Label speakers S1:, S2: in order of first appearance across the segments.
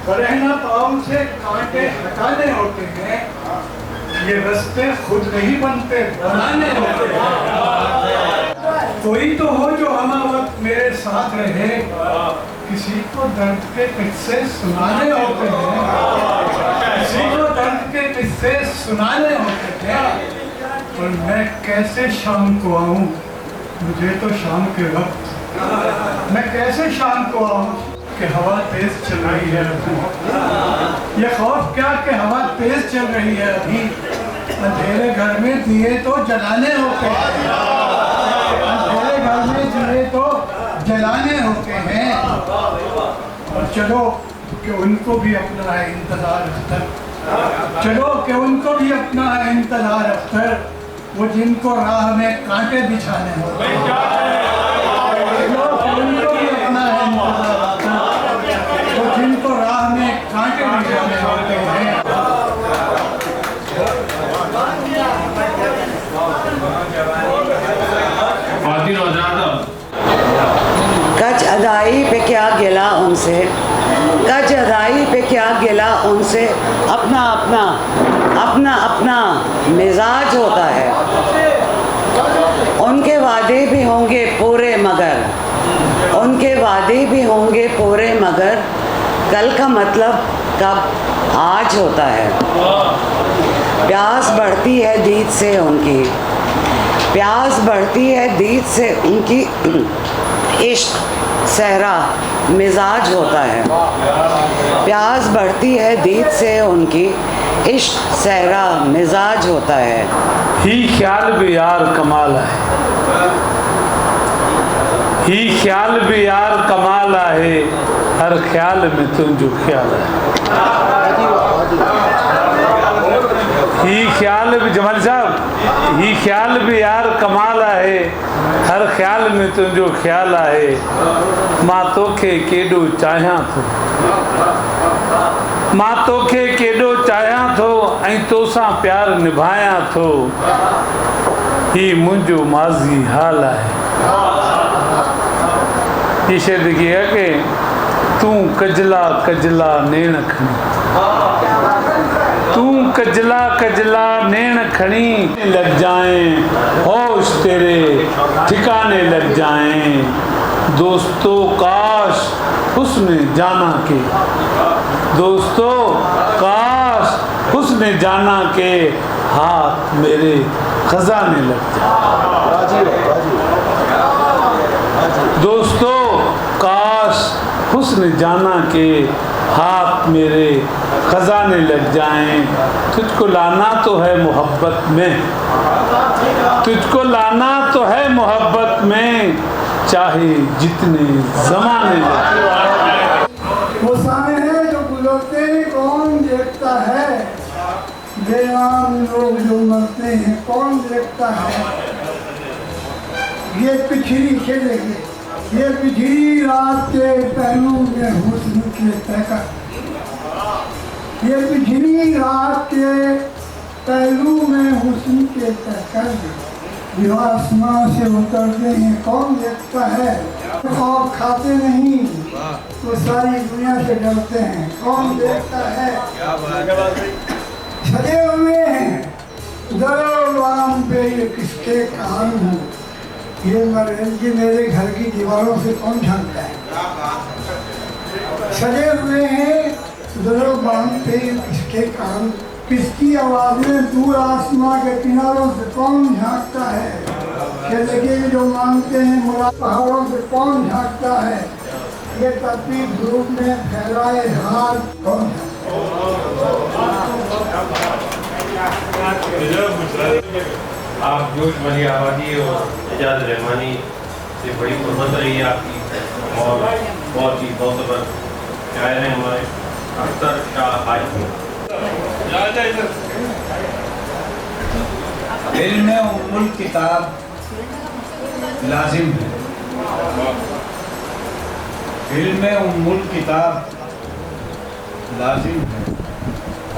S1: बरहना पाँव से कांटे हटाने होते हैं, ये रास्ते खुद नहीं बनते, बनाने होते हैं। कोई तो हो जो हमा वक्त मेरे साथ रहे, किसी को दर्द के किस्से सुनाने होते हैं, किसी को दर्द के किस्से सुनाने होते हैं। और मैं कैसे शाम को आऊं, मुझे तो शाम के वक्त, मैं कैसे शाम को आऊं कि हवा तेज चल रही है अभी। ये खौफ क्या कि हवा तेज चल रही है अभी। अंधेरे घर में दिए तो जलाने होते हैं, अंधेरे घर में दिए तो जलाने होते हैं। और चलो कि उनको भी अपना है इंतजार अख्तर, चलो कि उनको भी अपना है इंतजार अख्तर, वो जिनको राह में कांटे बिछाने होते हैं। चलो कि उनको भी अपना है इंतजार अख्तर, वो जिनको राह में कांटे बिछाने होते हैं।
S2: कच अदाई पे क्या गिला उनसे, कच अदाई पे क्या गिला उनसे, अपना अपना अपना अपना मिजाज होता है। उनके वादे भी होंगे पूरे मगर, उनके वादे भी होंगे पूरे मगर, कल का मतलब कब आज होता है। प्यास बढ़ती है दीद से उनकी, प्यास बढ़ती है दीद से उनकी, इश्क सहरा मिजाज होता है। प्यास बढ़ती है दीद से उनकी, इश्क सहरा मिजाज होता है।
S3: ही ख्याल भी यार कमाल है, ही ख्याल भी यार कमाल है, हर ख्याल में तुझो ख्याल है। ही ख्याल भी जमाल साहब, ही ख्याल भी यार कमाल है, हर ख्याल में तुझो ख्याल है। मां तोखे केॾो चाहियां थो, मां तोखे केॾो चाहियां थो, ऐं तोसां प्यार निभायां थो। ही मुंहिंजो माज़ी हाल है। ये शेर देखिएगा कि तू कजला कजला नेण खणी, तू कजला कजला नेण खणी, लग जाए होश तेरे ठिकाने लग जाए। दोस्तों काश हुस्न जाना के, दोस्तों काश हुस्न जाना के, हाथ मेरे खजाने लग जाए। दोस्तों काश हुस्न जाना के, हाथ मेरे खजाने लग जाएं। तुझको लाना तो है मोहब्बत में, तुझको लाना तो है मोहब्बत में, चाहे जितने जमाने लग जाएं।
S1: वो साए हैं जो गुजरते कौन देखता है, बेईमान लोग जो मरते हैं कौन देखता है। ये पिछड़ी खेलेंगे, ये पिछड़ी रात के पहलू में हुस्न के तहकर, ये पिछड़ी रात के पहलू में हुस्न के तहकर, जो आसमां से उतरते हैं कौन देखता है। और खाते नहीं तो सारी दुनिया से डरते हैं कौन देखता है। सजे हुए हैं दरवाज़ों पे ये किसके कान हूँ, ये मरेंगे मेरे घर की दीवारों से कौन झांकता है। सजे हुए हैं दरवाज़ों पे किसके कान, किसकी आवाज़ें दूर आसमां के किनारों से कौन झांकता है। कि लगे जो मांगते हैं मुराद पहाड़ों से कौन झांकता है। ये तपती धूप में फैलाए हाथ कौन
S4: आप जोश भरी आबादी और एजाज रहमानी से बड़ी हुर्मत रही है आपकी, और बहुत ही बहुत शायर हैं हमारे अख्तर शाह हाजी।
S5: इल्म उम्मुल किताब लाजिम है, इल्म उम्मुल किताब लाजिम है,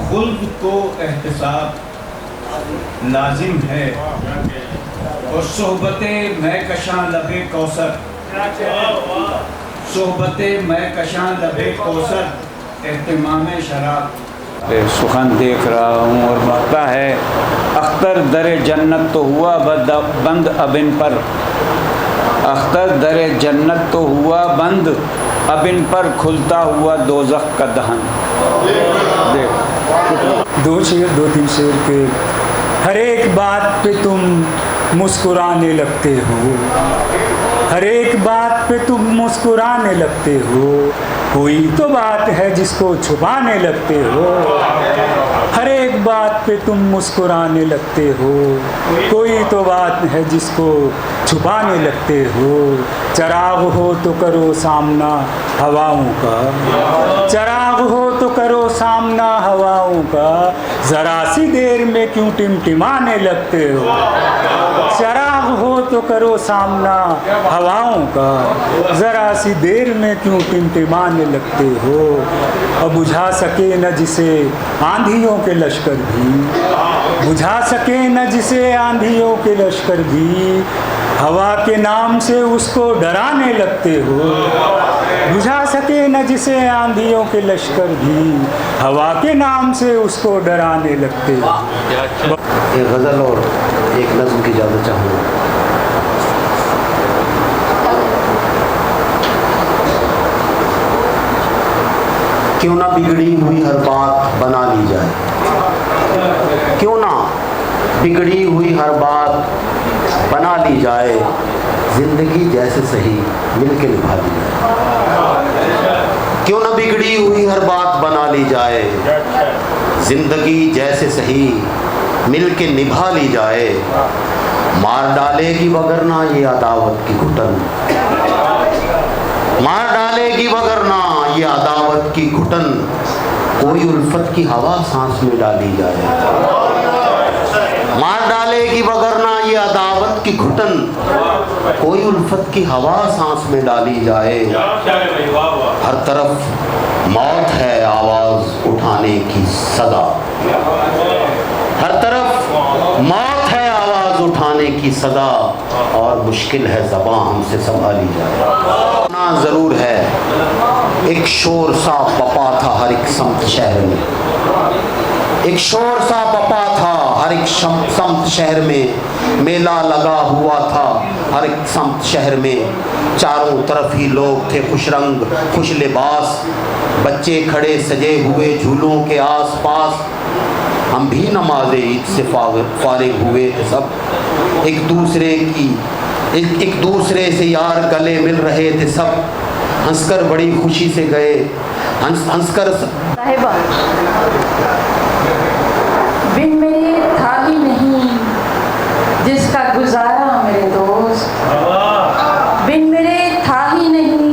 S5: खुल्द को एहतिसाब लाजिम है, और सोहबते महकशां लबे कौसर, सोहबते महकशां लबे कौसर, एहतमाम शराब।
S6: सुखन देख रहा हूँ और बता है अख्तर दर जन्नत तो हुआ बंद अब इन पर, अख्तर दर जन्नत तो हुआ बंद अब इन पर, खुलता हुआ दोज़ख का दहन। देख
S7: 2 शेर 2-3 शेर के। हर एक बात पे तुम मुस्कुराने लगते हो, हर एक बात पे तुम मुस्कुराने लगते हो, कोई तो बात है जिसको छुपाने लगते हो। हर एक बात पे तुम मुस्कुराने लगते हो, कोई तो बात है जिसको छुपाने लगते हो। चराग हो तो करो सामना हवाओं का, चराग हो तो करो सामना हवाओं का, ज़रा सी देर में क्यों टिमटिमाने लगते हो। चराग हो तो करो सामना हवाओं का, ज़रा सी देर में क्यों टिमटिमाने लगते हो। अब बुझा सके न जिसे आंधियों के लश्कर भी, बुझा सके न जिसे आंधियों के लश्कर भी, हवा के नाम से उसको डराने लगते हो। बुझा सके न जिसे आंधियों के लश्कर भी, हवा के नाम से उसको डराने लगते हो।
S8: एक गज़ल और एक नज़्म की इजाज़त चाहूँगा। क्यों ना बिगड़ी हुई हर बात बना ली जाए, क्यों ना बिगड़ी हुई हर बात बना ली जाए, जिंदगी जैसे सही मिलके निभा ली जाए। क्यों ना बिगड़ी हुई हर बात बना ली जाए, जिंदगी जैसे सही मिलके निभा ली जाए। मार डालेगी वगरना ये अदावत की घुटन, मार डालेगी वगरना ये अदावत की घुटन, कोई उल्फत की हवा सांस में डाली जाए। मार डालेगी वगरना ये अदावत की घुटन, कोई उल्फत की हवा सांस में डाली जाए। हर तरफ मौत है आवाज उठाने की सदा, हर तरफ मौत है आवाज उठाने की सदा, और मुश्किल है ज़बां हमसे संभाली जाए। ना ज़रूर है एक शोर सा पपा था हर एक समत शहर में, एक शोर सा पपा था हर एक समत शहर में, मेला लगा हुआ था हर एक समत शहर में। चारों तरफ ही लोग थे खुश रंग खुश लिबास, बच्चे खड़े सजे हुए झूलों के आस पास। हम भी नमाज़े ईद से फारिग हुए थे सब, एक दूसरे से यार गले मिल रहे थे सब, हंसकर बड़ी खुशी से गए हंसकर।
S9: बिन मेरे था ही नहीं जिसका गुजारा मेरे दोस्त, बिन मेरे था ही नहीं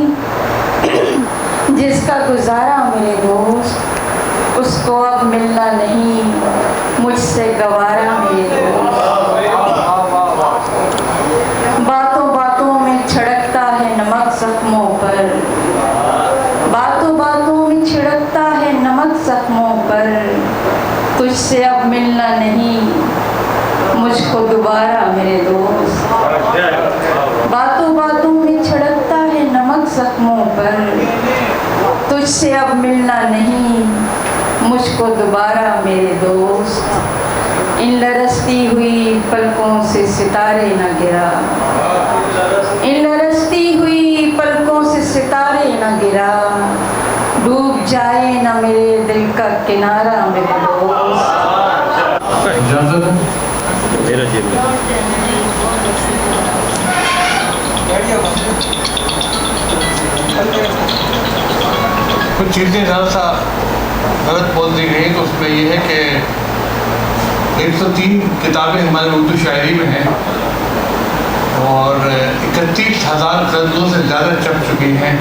S9: जिसका गुजारा मेरे दोस्त, उसको अब मिलना नहीं मुझसे गवारा मेरे दोस्त। बातों बातों में छिड़कता है नमक जख्मों पर, बातों बातों में छिड़कता है नमक जख्मों पर, तुझसे अब मिलना नहीं मुझको दोबारा मेरे दोस्त। बातों बातों में छिड़कता है नमक जख्मों पर, तुझसे अब मिलना नहीं मुझको दोबारा मेरे दोस्त। इन लरसती हुई पलकों से सितारे न गिरा, इन लरसती हुई पलकों से सितारे न गिरा, डूब जाए न मेरे दिल का किनारा मेरे दोस्त।
S4: मेरा जेब
S10: कुछ चीज़ें ज़्यादा सा गलत बोल दी गई, तो उसमें ये है कि 103 किताबें हमारे उर्दू शायरी में हैं और 31,000 गज़लों से ज़्यादा छप चुकी हैं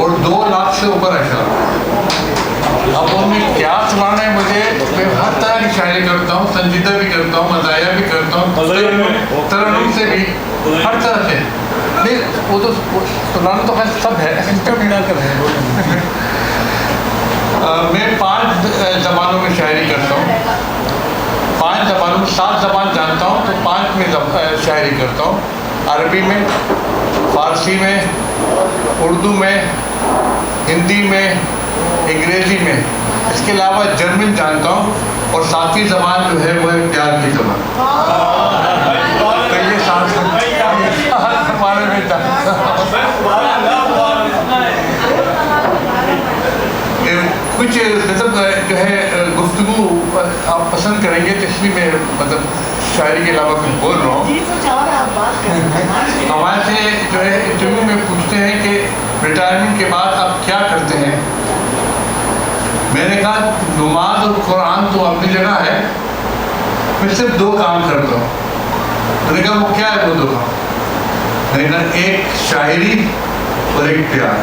S10: और 2 लाख से ऊपर अशआर। अब उनमें क्या सुनाना है मुझे, मैं हर तरह की शायरी करता हूँ, संजीदा भी करता हूँ, मज़ाया भी करता हूँ, तरन्नुम से भी, हर तरह से। नहीं वो तो सुनाना तो खैर सब है, इसका भी ना करें। मैं 5 ज़बानों में शायरी करता हूँ, 5 ज़बानों में, 7 ज़बान जानता हूँ तो 5 में शायरी करता हूँ। अरबी में, फ़ारसी में, उर्दू में, हिंदी में, अंग्रेज़ी में, इसके अलावा जर्मन जानता हूँ, और सातवीं ज़बान जो है वो है प्यार की ज़बान। तो ये साथ हमारे में कुछ मतलब जो है गुफ्तगू आप पसंद करेंगे, तो इसलिए मैं मतलब शायरी के अलावा कुछ बोल रहा हूँ। हमारे से जो है इंटरव्यू में पूछते हैं कि रिटायरमेंट के बाद आप क्या करते हैं। मैंने कहा नमाज और कुरान तो अपनी जगह है, मैं सिर्फ 2 काम करता हूँ। मैंने कहा वो क्या है वो 2 काम? मैंने कहा एक शायरी और एक प्यार,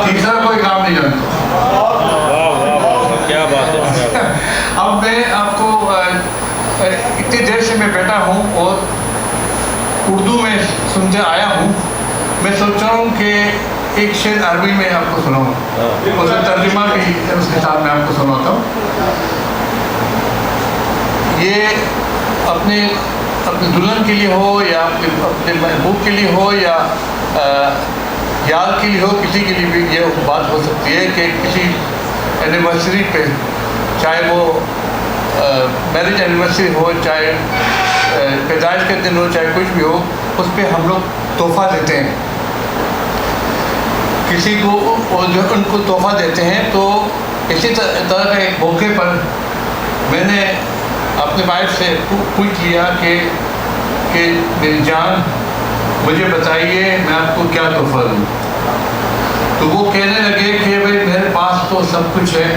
S10: तीसरा कोई काम नहीं जानता।
S4: क्या बात है।
S10: अब मैं आपको इतनी देर से मैं बैठा हूँ और उर्दू में सुनते आया हूँ, मैं सोच रहा हूँ कि एक शेर अरबी में आपको सुनाऊँ, उसका तर्जुमा भी उसके साथ मैं आपको सुनाता हूँ। ये अपने दुल्हन के लिए हो या अपने महबूब के लिए हो या यार के लिए हो, किसी के लिए भी ये बात हो सकती है कि किसी एनिवर्सरी पे, चाहे वो मैरिज एनिवर्सरी हो, चाहे पैदाइश के दिन हो, चाहे कुछ भी हो, उस पर हम लोग तोहफ़ा देते हैं किसी को, और जो उनको तोहफ़ा देते हैं। तो इसी तरह का एक मौके पर मैंने अपने वाइफ से पूछ लिया कि मेरी जान मुझे बताइए मैं आपको क्या तोहफ़ा दूँ। तो वो कहने लगे कि भाई मेरे पास तो सब कुछ है,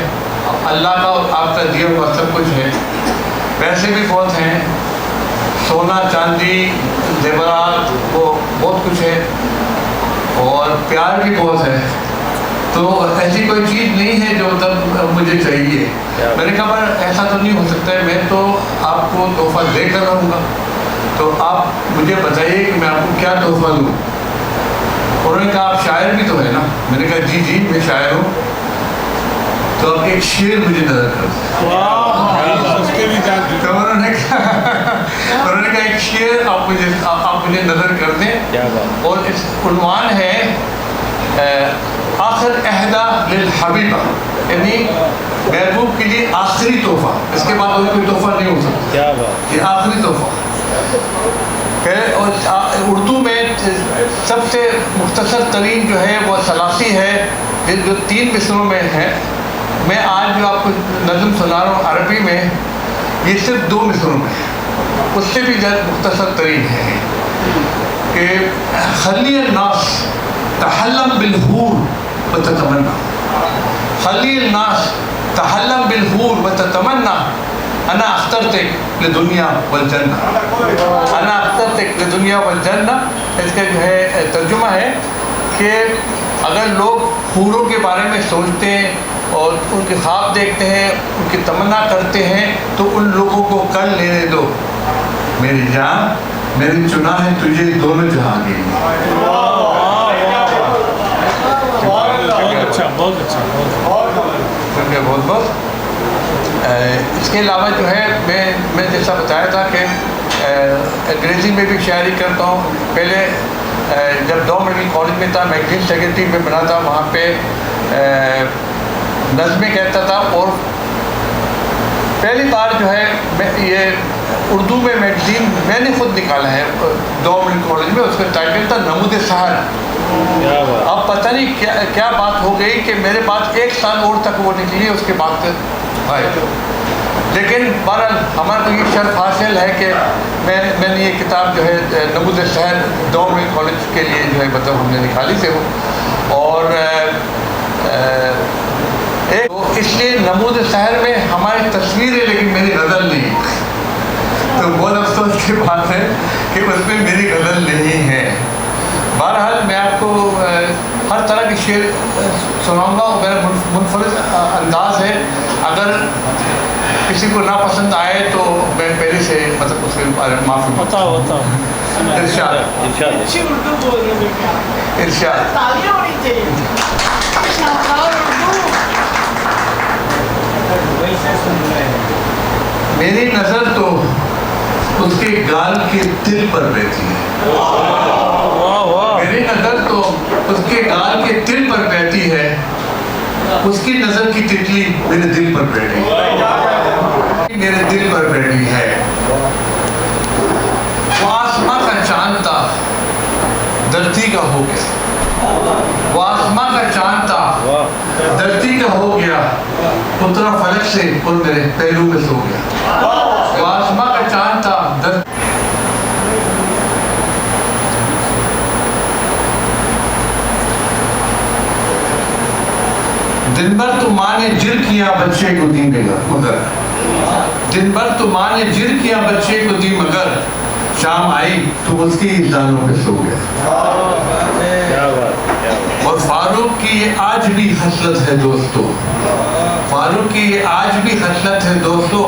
S10: अल्लाह का और आपका दिया हुआ सब कुछ है, पैसे भी बहुत हैं, सोना चांदी जेवरात वो बहुत कुछ है, और प्यार भी बहुत है, तो ऐसी कोई चीज़ नहीं है जो तब मुझे चाहिए। मैंने कहा पर ऐसा तो नहीं हो सकता है, मैं तो आपको तोहफ़ा दे कर रहूँगा, तो आप मुझे बताइए कि मैं आपको क्या तोहफ़ा दूँ। उन्होंने कहा आप शायर भी तो है ना। मैंने कहा जी जी मैं शायर हूँ। तो अब एक शेर मुझे नजर कर, तो उन्होंने कहा एक शेर आप मुझे नजर कर दें, और इस उन्वान है आखिर अहदा लिल हबीबा, यानी महबूब के लिए आखिरी तोहफा, इसके बाद और कोई तोहफा नहीं हो सकता। क्या बात, ये आखिरी तोहफा है। और उर्दू में सबसे मुख्तसर तरीन जो है वो सलासी है, जो 3 मिसरों में है। मैं आज जो आपको नज़म सुना रहा हूँ अरबी में, ये सिर्फ 2 मिसरों में, उससे भी मुख्तसर तरीन है कि खली नास तहल्लम बिलहूर व ततमन्ना, खली नास तहल्लम बिलहूर व ततमन्ना, अना अख्तरतक लिदुनिया वल जन्ना, अना अख्तरतक लिदुनिया वल जन्ना। इसका जो है तर्जुमा है कि अगर लोग हूरों के बारे में सोचते हैं और उनके ख्वाब देखते हैं, उनकी तमन्ना करते हैं, तो उन लोगों को कर लेने दो मेरी जान, मैंने चुना है तुझे दोनों जहां के लिए।
S3: बहुत अच्छा
S10: बहुत बहुत। इसके अलावा जो है मैं जैसा बताया था कि अंग्रेज़ी में भी शायरी करता हूँ। पहले जब 2 मेडिकल कॉलेज में था, मैगजीन सेक्रेटरी में बना था, वहाँ पे नज़में कहता था। और पहली बार जो है मैं ये उर्दू में मैगजीन मैंने खुद निकाला है 2 मेडिकल कॉलेज में, उसका टाइटल था नमूद सहर। अब पता नहीं क्या बात हो गई कि मेरे पास 1 साल और तक वो निकली, उसके बाद आए। लेकिन बहरहाल हमारा तो ये शर्फ हासिल है कि मैंने ये किताब जो है नमूद सहर 2 मेडिकल कॉलेज के लिए जो है मतलब हमने निकाली थी वो। और तो इसलिए नमूद सहर में हमारी तस्वीर है लेकिन मेरी गज़ल नहीं, तो बहुत अफसोस की बात है कि उसमें मेरी गज़ल नहीं है। बहरहाल मैं आपको हर तरह के शेर सुनाऊंगा और मेरा मुनफरद अंदाज़ है। अगर किसी को ना पसंद आए तो मैं पहले से मतलब उसके बारे में माफ़ी
S3: बताओ
S10: इरशाद इरशाद मेरी नज़र तो उसके गाल के तिल पर रहती है, मेरी नज़र तो उसके गाल के तिल पर बहती है, उसकी नजर की तितली मेरे दिल पर बैठी, मेरे दिल पर बैठी है। वो आसमां का चांद था, धरती का हो गया। वो आसमां का चांद था, धरती का हो गया, उतरा फलक से और मेरे पहलू में सो गया। वो आसमां का चांद था, दिन भर तो माँ ने जिर किया बच्चे को दी मगर, दिन भर तो माँ ने जिर किया बच्चे को दी मगर, शाम आई तो उसकी दानों पे सो गया। और फारूक की ये आज भी खसलत है दोस्तों, फारूक की ये आज भी खसलत है दोस्तों,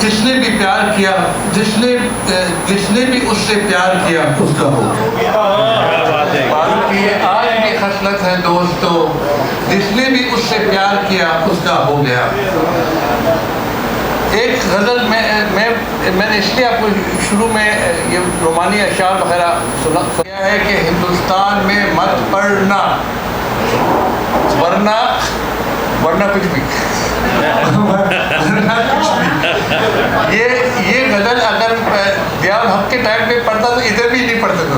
S10: जिसने भी प्यार किया, जिसने भी उससे प्यार किया उसका हो गया। फारूक की ये आज भी खसलत है दोस्तों, जिसने भी उससे प्यार किया उसका हो गया। एक गज़ल मैंने इसलिए आपको शुरू में ये रोमानी अशार वगैरह सुना है कि हिंदुस्तान में मत पढ़ना वरना कुछ भी वरना कुछ भी। ये गज़ल अगर दियाल हक के टाइम पे पढ़ता तो इधर भी नहीं पढ़ सकता,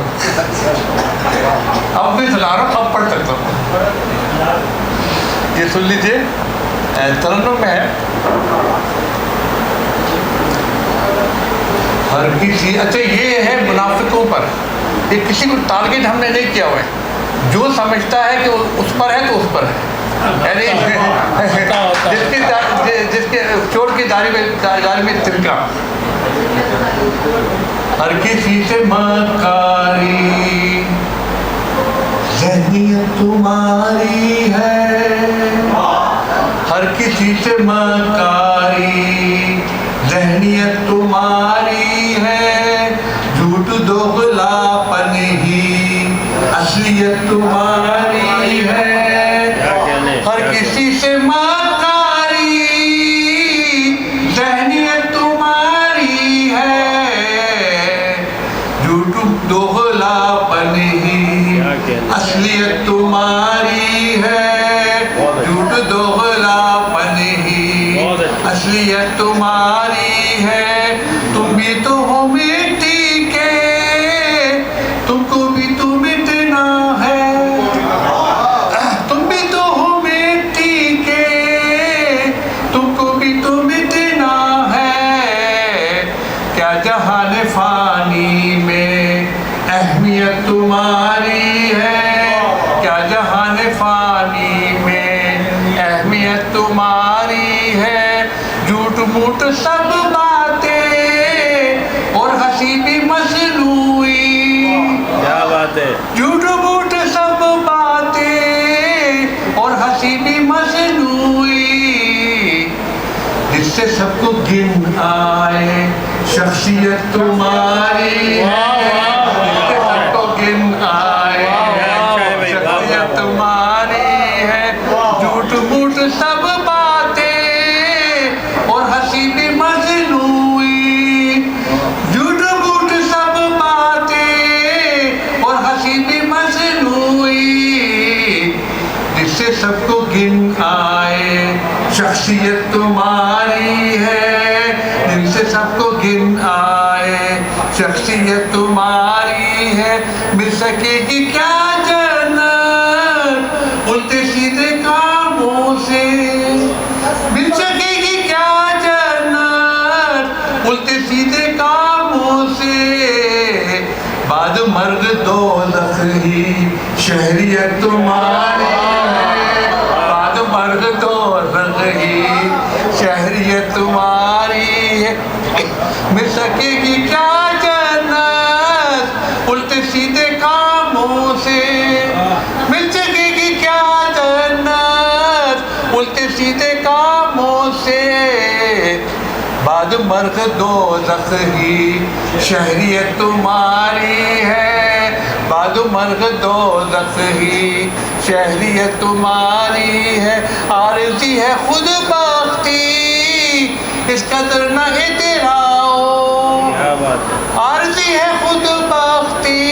S10: अब भी सुना रहा हूँ, अब पढ़ सकता हूँ। ये सुन लीजिए, तरन्नुम में है हर किसी। अच्छा, ये है मुनाफिकों पर, ये किसी को टारगेट हमने नहीं किया हुआ है, जो समझता है कि उस पर है तो उस पर है, यानी जिसके चोर की दाढ़ी में तिनका। हर किसी से मकारी ज़हनियत तुम्हारी है, हर किसी से मकारी ज़हनियत तुम्हारी है, झूठ दोगलापन ही असलियत तुम्हारी है। हर किसी से मकारी ज़हनियत तुम्हारी है, झूठ दोगलापन ही असलियत तुम्हारी है, झूठ दोगलापन ही असलियत तुम्हारी है। तुम भी तो हो मिट्टी के, तुमको भी तो मिटना है, तुम भी तो हो मिट्टी के, तुमको भी तो मिटना है। क्या जहान फानी में अहमियत तुम्हारी है, क्या जहान फानी में अहमियत तुम्हारी है। झूठ मूठ सब बातें और हंसी भी मसनूई,
S4: क्या बात है,
S10: झूठ मूठ सब बातें और हंसी भी मसनूई, जिससे सबको गिन आए शख्सियत तुम्हारी है, जिससे सबको गिन आए शख्सियत तुम्हारी है। झूठ मूठ सब बातें और हंसी भी मजनूई, झूठ मूठ सब बातें और हंसी भी मजनूई, जिससे सबको गिन आए शख्सियत तुम्हारी है, जिनसे सबको गिन आए शख्सियत तुम्हारी है। मिल सकेगी क्या जन्नत उल्टे सीधे कामों से, मिल सकेगी क्या जन्नत उल्टे सीधे कामों से। बाद मर्ग दोज़ख ही शहरियत तुम्हारी है, बाद मर्ग दोज़ख ही शहरियत तुम्हारी है। मिल सकेगी क्या जन्नत उल्टे सीधे कामों से, मिल सकेगी क्या जन्नत उल्टे सीधे कामों से। बाद मर्ग दोज़ख ही शहरियत तुम्हारी है, बाद मर्ग दोज़ख ही शहरियत तुम्हारी है। आरज़ी है खुद बख्ती इस कदर न इतराओ, आरज़ी है खुद बख्ती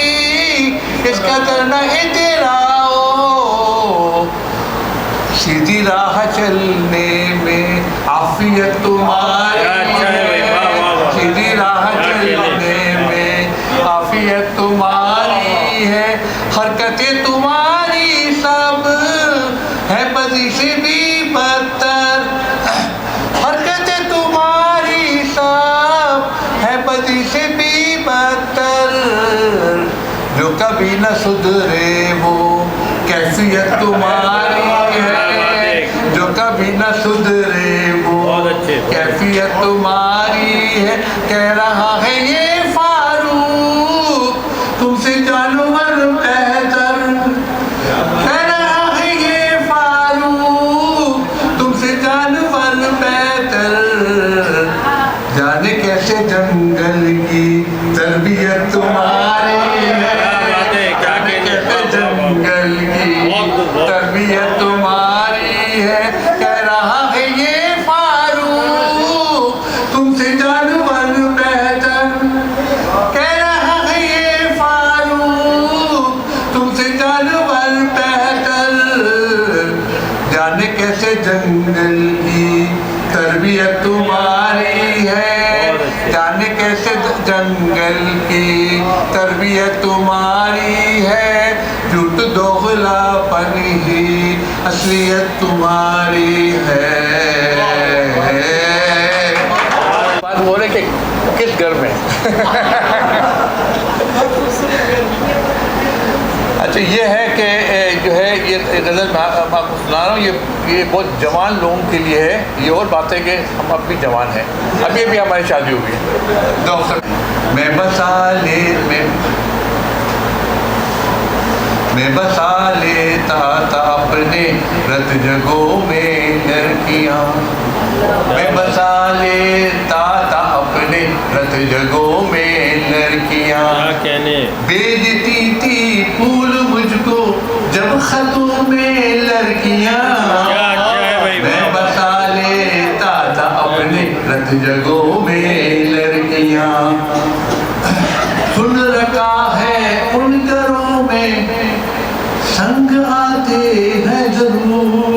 S10: इस कदर न इतराओ। जो कभी न सुधरे वो कैफियत तुम्हारी है, जो कभी न सुधरे वो कैफियत तुम्हारी है। कह रहा है ये फारूक तुमसे जानवर बेहतर, कह रहा है ये फारूक तुमसे जानवर बेहतर। जाने कैसे जंगल की तरबियत तुम्हारी है, जाने कैसे जंगल की तरबियत तुम्हारी है। कह रहा है ये फारूक तुमसे जानवर बेहतर, कह रहा है ये फारूक तुमसे जानवर बेहतर। जाने कैसे जंगल की तरबियत तुम्हारी है, जाने कैसे जंगल की तरबियत तुम्हारी है। झूठ दोगलापन ही असलियत तुम्हारी है। बात हो रही कि किस घर में अच्छा ये है कि जो है ये गज़ल मैं आपको सुना रहा हूँ, ये बहुत जवान लोगों के लिए है। ये और बात है कि हम अब भी जवान हैं, अभी अभी हमारी शादी हुई है। मैं बसा लेता था अपने रत जगों में लड़कियाँ, मैं बसा लेता था अपने रत जगों में लड़कियाँ। भेजती थी फूल मुझको जब खतों में लड़कियाँ, मैं बसा लेता था अपने रत जगों में लड़कियाँ। सुन रखा है उन घरों में संग आते हैं जरूर,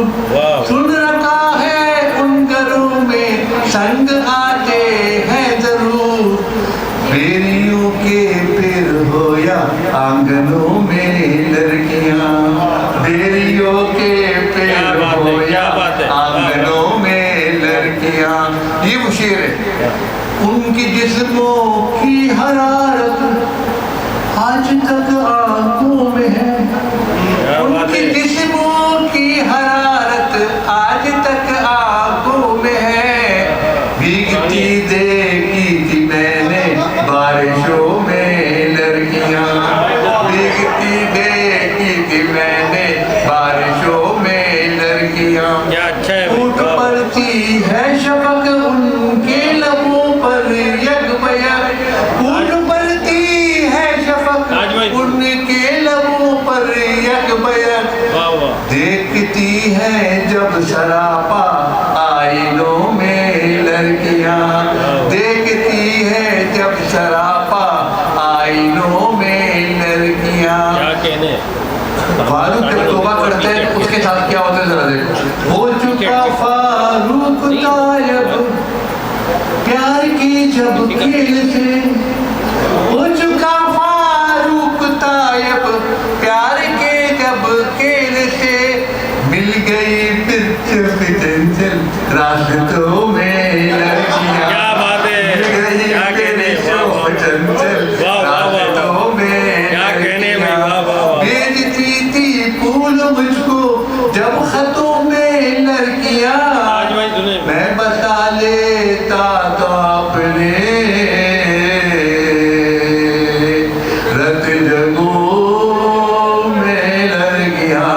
S10: सुन रखा है उन घरों में संग आते हैं जरूर। बेरियों के फिर हो या आंगनों में लड़कियां, बेरियों के फिर हो या आंगनों में लड़कियां। ये वो शेर है। उनकी जिस्मों की हरारत आज तक आंखों में है, उनकी जिस्मों की हरारत आज तक आंखों में है। भीगती देखी थी मैंने बारिशों में लड़कियां, भीगती देखी थी मैंने बारिशों में लड़कियां। फूट पड़ती है शफक उनके लबों पर यकबयक, फूट पड़ती है शफक उनके लबों पर यकबयक। देखती है जब सरापा आईनों में लड़कियां, देखती है जब सरापा आईनों में लड़कियां। फारूक जब तौबा करते हैं उसके साथ क्या होता है जरा देखो। हो चुका फारूक तायब प्यार की जब खेल से, हो चुका फारूक तायब प्यार के जब खेल से। मिल गई चंचल रास्तों में लड़कियां, मिल गई चंचल रास्तों में लड़कियां। भेजती थी फूल मुझको जब खतों में लड़कियां, मैं बसा लेता तो अपने रत जगों में लड़कियां।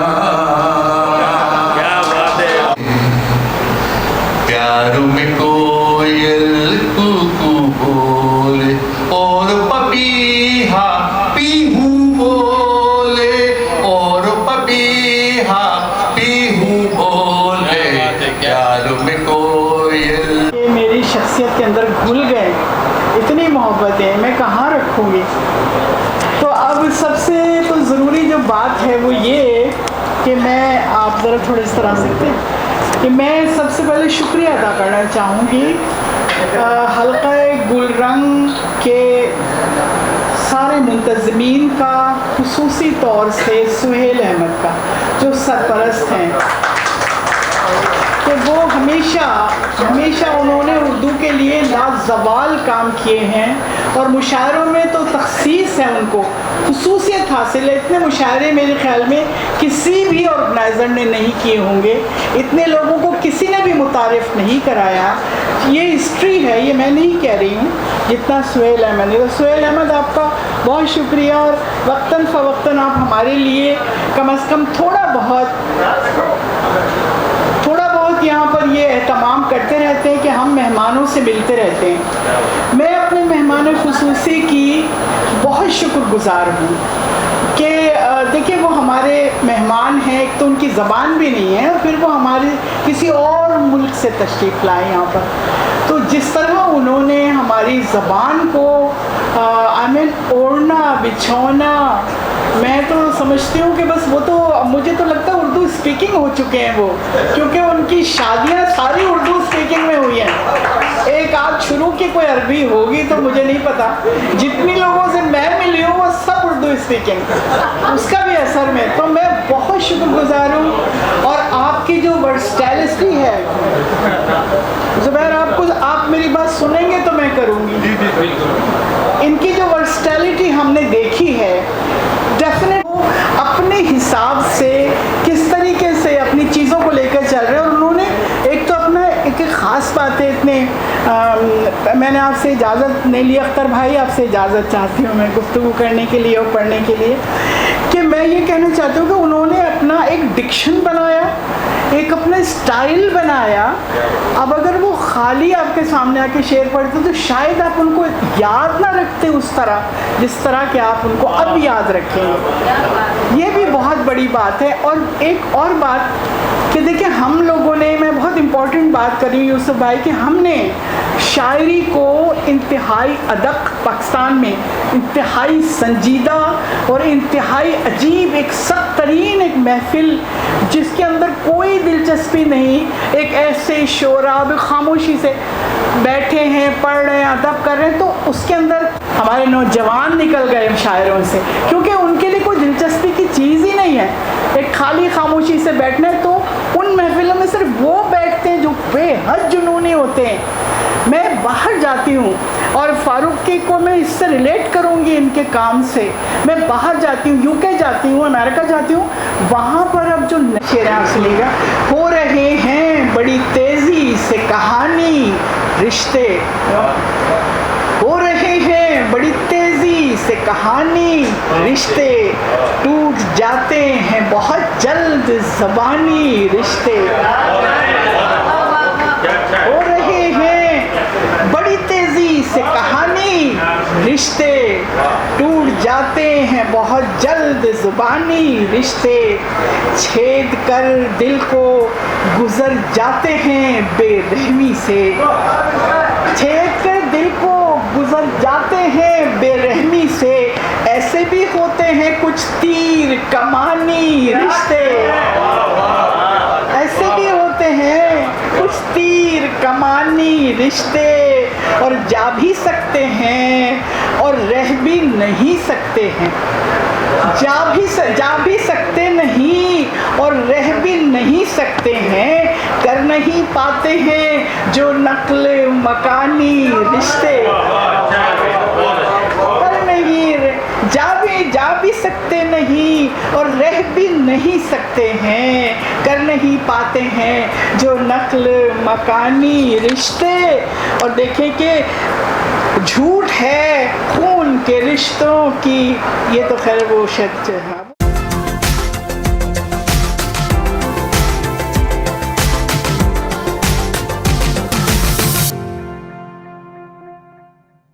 S10: प्यारों में कोयल कुकू बोले और पपीहा पीहू बोले, और पपीहा पीहू बोले। प्यारों में कोयल
S11: मेरी शख्सियत के अंदर घुल गए, इतनी मोहब्बत है मैं कहाँ रखूँगी। तो अब सबसे तो ज़रूरी जो बात है वो ये कि मैं आप ज़रा थोड़े इस तरह सकते हैं कि मैं सबसे पहले शुक्रिया अदा करना चाहूँगी हल्का गुलरंग के सारे मुंतज़मीन का, खुसूसी तौर से सुहेल अहमद का जो सरपरस्त हैं। कि वो हमेशा उन्होंने उर्दू के लिए लाजवाल काम किए हैं और मुशायरों में तो तखसीस है, उनको खुसूसियत हासिल है। इतने मुशायरे मेरे ख्याल में किसी भी ऑर्गेनाइज़र ने नहीं किए होंगे, इतने लोगों को किसी ने भी मुतारिफ़ नहीं कराया। ये हिस्ट्री है, ये मैं नहीं कह रही हूँ, जितना सुहेल अहमद ने। तो सुहेल अहमद आपका बहुत शुक्रिया, और वक्तन फ़वक्तन आप हमारे लिए कम से कम थोड़ा बहुत यहाँ पर ये एहतमाम करते रहते हैं कि हम मेहमानों से मिलते रहते हैं। मैं अपने मेहमान खुसूसी की बहुत शुक्रगुज़ार हूँ कि देखिए वो हमारे मेहमान हैं, एक तो उनकी ज़बान भी नहीं है और फिर वो हमारे किसी और मुल्क से तशरीफ़ लाए यहाँ पर। तो जिस तरह उन्होंने हमारी ज़बान को ओढ़ना बिछौना, मैं तो समझती हूँ कि बस वो तो, मुझे तो लगता है उर्दू स्पीकिंग हो चुके हैं वो, क्योंकि उनकी शादियाँ सारी उर्दू स्पीकिंग में हुई हैं। एक आध शुरू की कोई अरबी होगी तो मुझे नहीं पता, जितनी लोगों से मैं मिली हूँ वो सब उर्दू स्पीकिंग, उसका भी असर में। तो मैं बहुत शुक्रगुजार हूँ। और आपकी जो वर्सटैलिटी है ज़ुबैर, आप मेरी बात सुनेंगे तो मैं करूँगी। इनकी जो वर्सटैलिटी हमने देखी है, डेफिनेट अपने हिसाब से किस तरीके से अपनी चीज़ों को लेकर चल रहे हैं। और उन्होंने एक तो अपना एक ख़ास बात है, इतने मैंने आपसे इजाज़त नहीं ली अख्तर भाई, आपसे इजाज़त चाहती हूँ मैं गुफ्तगू करने के लिए और पढ़ने के लिए, कि मैं ये कहना चाहती हूँ कि उन्होंने अपना एक डिक्शन बनाया, एक अपना स्टाइल बनाया। अब अगर वो खाली आपके सामने आके शेर पढ़ते तो शायद आप उनको याद ना रखते उस तरह जिस तरह के आप उनको अब याद रखेंगे। ये भी बहुत बड़ी बात है। और एक और बात कि देखिए हम लोगों ने, मैं बहुत इम्पोर्टेंट बात कर रही हूँ यूसुफ भाई, कि हमने शायरी को इंतहाई अदक, पाकिस्तान में इंतहाई संजीदा और इंतहाई अजीब, एक सख्त तरीन एक महफिल जिसके अंदर कोई दिलचस्पी नहीं, एक ऐसे शोराब खामोशी से बैठे हैं, पढ़ रहे हैं, अदब कर रहे हैं, तो उसके अंदर हमारे नौजवान निकल गए शायरों से, क्योंकि उनके लिए कोई दिलचस्पी की चीज़ ही नहीं है। एक खाली खामोशी से बैठना है, तो उन महफिलों में सिर्फ वो बैठते हैं जो बेहद जुनूनी होते हैं। मैं बाहर जाती हूँ और फारूकी को मैं इससे रिलेट करूँगी इनके काम से। मैं बाहर जाती हूँ, यूके जाती हूँ, अमेरिका जाती हूँ, वहाँ पर अब जो शेर सुनिएगा, हो रहे हैं बड़ी तेज़ी से कहानी रिश्ते, हो रहे हैं बड़ी तेज़ी से कहानी रिश्ते, टूट जाते हैं बहुत जल्द ज़बानी रिश्ते, हो रहे हैं बड़ी तेज़ी से कहानी रिश्ते, टूट जाते हैं बहुत जल्द ज़ुबानी रिश्ते, छेद कर दिल को गुज़र जाते हैं बेरहमी से, छेद कर दिल को गुज़र जाते हैं बेरहमी से, ऐसे भी होते हैं कुछ तीर कमानी रिश्ते, ऐसे भी होते हैं कुछ तीर कमानी रिश्ते, और जा भी सकते हैं और रह भी नहीं सकते हैं, जा भी सकते नहीं और रह भी नहीं सकते हैं, कर नहीं पाते हैं जो नक्ल मकानी रिश्ते, कर नहीं, जा भी सकते नहीं और रह भी नहीं सकते हैं, कर नहीं पाते हैं जो नक्ल मकानी रिश्ते। और देखें कि झूठ है खून के रिश्तों की, ये तो खैर वो शर्त है।